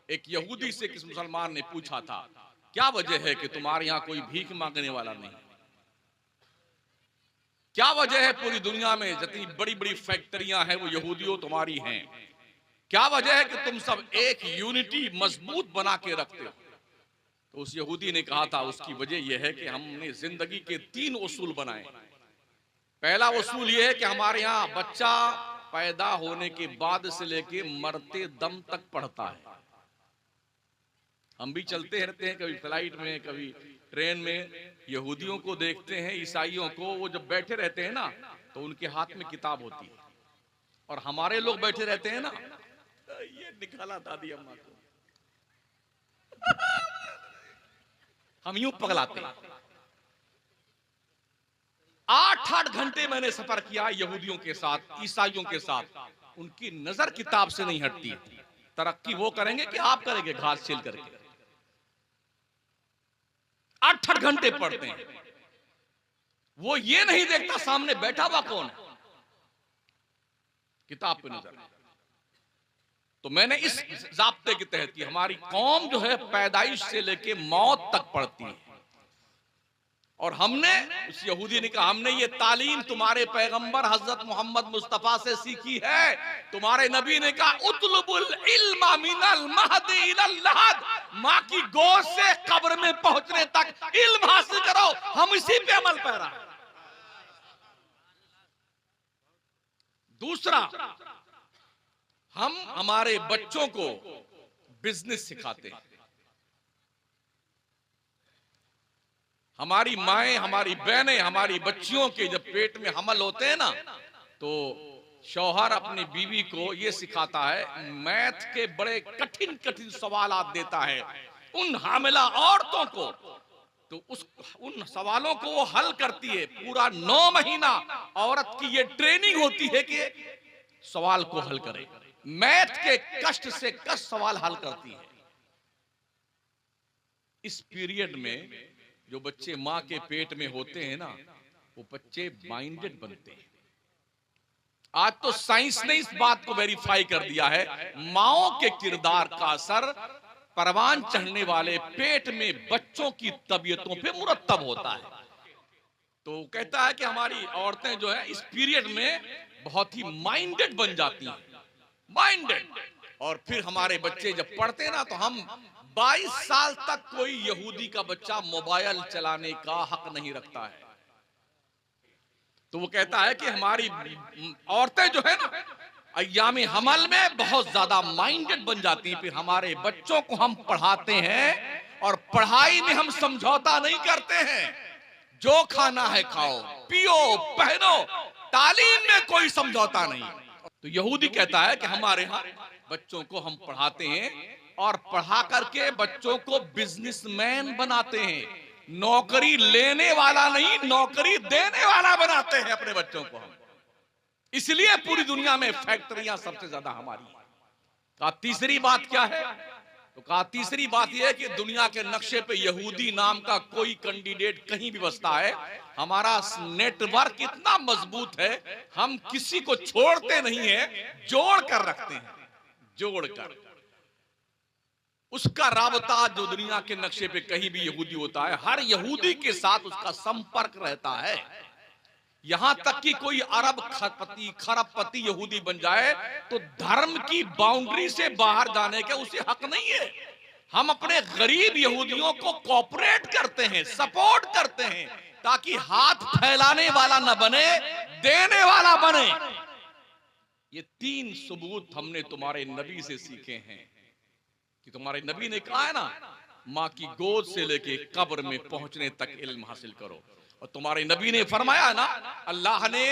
एक यहूदी से किस मुसलमान ने पूछा था, क्या वजह है कि तुम्हारे यहां कोई भीख मांगने वाला नहीं? क्या वजह है पूरी दुनिया में जितनी बड़ी बड़ी फैक्ट्रियां हैं वो यहूदियों तुम्हारी हैं? क्या वजह है कि तुम सब एक यूनिटी मजबूत बना के रखते हो? तो उस यहूदी ने कहा था, उसकी वजह यह है कि हमने जिंदगी के 3 उसूल बनाए। पहला उसूल यह है कि हमारे यहाँ बच्चा पैदा होने के बाद से लेके मरते दम तक पढ़ता है। हम भी चलते रहते हैं, कभी फ्लाइट में कभी ट्रेन में, यहूदियों को देखते हैं, ईसाइयों को, वो जब बैठे रहते हैं ना तो उनके हाथ में किताब होती है, और हमारे लोग बैठे रहते हैं ना, ये निकाला दादी अम्मा को, हम यूं पगलाते हैं। 8-8 घंटे मैंने सफर किया यहूदियों के साथ, ईसाइयों के साथ, उनकी नजर किताब से नहीं हटती। तरक्की वो करेंगे कि आप करेंगे घास छील करके। 8-8 घंटे पढ़ते हैं। वो ये नहीं देखता सामने बैठा हुआ कौन है, किताब पे नजर। तो मैंने इस जाब्ते के तहत कि हमारी कौम जो है पैदाइश से लेके मौत तक पढ़ती है, और हमने, उस यहूदी ने कहा, हमने ये तालीम तुम्हारे पैगंबर हजरत मोहम्मद मुस्तफा से सीखी है। तुम्हारे नबी ने कहा, उतलुबुल इल्मा मिनल महदी इलल लहद, मां की गोद से कब्र में पहुंचने तक इल्म हासिल करो। हम इसी पे अमल पैरा है। दूसरा, हम हमारे बच्चों को बिजनेस सिखाते हैं। हमारी माएं, हमारी बहनें, हमारी बच्चियों के जब पेट में हमल होते हैं ना, तो शौहर अपनी बीवी को यह सिखाता है, मैथ के बड़े कठिन कठिन सवालात देता है उन हामिला औरतों को, तो उन सवालों को वो हल करती है। पूरा 9 महीना औरत की ये ट्रेनिंग होती है कि सवाल को हल करे। मैथ के कष्ट से कष्ट सवाल हल करती है। इस पीरियड में जो बच्चे मां के पेट में होते हैं ना, वो बच्चे माइंडेड बनते हैं। आज तो साइंस ने इस बात को वेरीफाई कर दिया है, माओ के किरदार का असर परवान चढ़ने वाले पेट में बच्चों की तबीयतों पे मुरत्तब होता है। तो कहता है कि हमारी औरतें जो है इस पीरियड में बहुत ही माइंडेड बन जाती हैं, माइंडेड। और फिर हमारे बच्चे जब पढ़ते हैं ना, तो हम 22 साल तक कोई यहूदी का बच्चा मोबाइल चलाने का हक नहीं रखता है। तो वो कहता है कि हमारी औरतें जो है ना, अय्यामी हमल में बहुत ज्यादा माइंडेड बन जाती हैं। फिर हमारे बच्चों को हम पढ़ाते हैं, और पढ़ाई में हम समझौता नहीं करते हैं। जो खाना है खाओ, पियो, पहनो, तालीम में कोई समझौता नहीं। तो यहूदी कहता है कि हमारे यहाँ बच्चों को हम पढ़ाते हैं, और पढ़ा करके बच्चों को बिजनेसमैन बनाते हैं। नौकरी लेने वाला नहीं, नौकरी देने वाला बनाते हैं अपने बच्चों को हम। इसलिए पूरी दुनिया में फैक्ट्रियां सबसे ज्यादा हमारी हैं। कहा तीसरी बात क्या है? तो कहा तीसरी बात यह है कि दुनिया के नक्शे पे यहूदी नाम का कोई कैंडिडेट कहीं भी बसता है, हमारा नेटवर्क इतना मजबूत है, हम किसी को छोड़ते नहीं है, जोड़ कर रखते हैं, जोड़कर। उसका राबता जो दुनिया के नक्शे पे कहीं भी यहूदी होता है, हर यहूदी के साथ उसका संपर्क रहता है। यहां तक कि कोई अरब खरबपति यहूदी बन जाए तो धर्म की बाउंड्री से बाहर जाने के उसे हक नहीं है। हम अपने गरीब यहूदियों को कोऑपरेट करते हैं, सपोर्ट करते हैं, ताकि हाथ फैलाने वाला न बने, देने वाला बने। ये 3 सबूत हमने तुम्हारे नबी से सीखे हैं। कि तुम्हारे नबी ने कहा है ना, मां की गोद से लेके कब्र में पहुंचने तक इल्म हासिल करो। और तुम्हारे नबी ने फरमाया ना, अल्लाह ने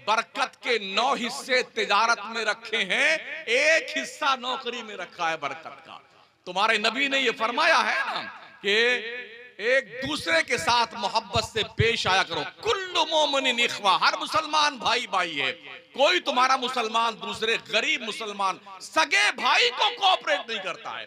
बरकत के 9 हिस्से तिजारत में रखे हैं, 1 हिस्सा नौकरी में रखा है बरकत का। तुम्हारे नबी ने यह फरमाया है ना कि एक दूसरे के साथ मोहब्बत से पेश आया करो। कुल्लु मोमिनिन इख्वा, हर मुसलमान भाई भाई है। कोई तुम्हारा मुसलमान दूसरे गरीब मुसलमान सगे भाई को कोऑपरेट नहीं करता है।